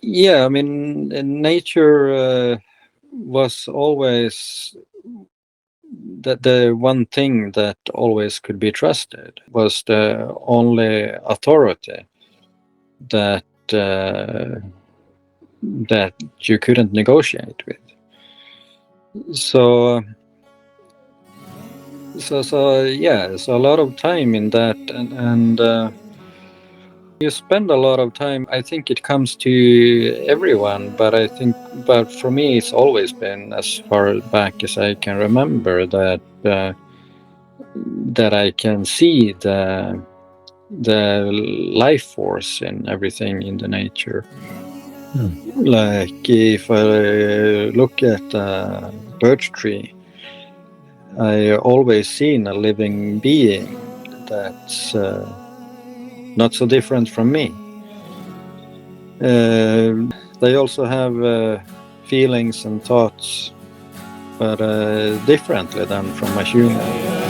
Yeah, I mean, nature was always the one thing that always could be trusted, was the only authority that that you couldn't negotiate with. So yeah, so a lot of time in that, and you spend a lot of time. I think it comes to everyone, but for me, it's always been, as far back as I can remember, that I can see the life force in everything in the nature. Like if I look at a birch tree, I always seen a living being that's not so different from me. They also have feelings and thoughts, but differently than from a human.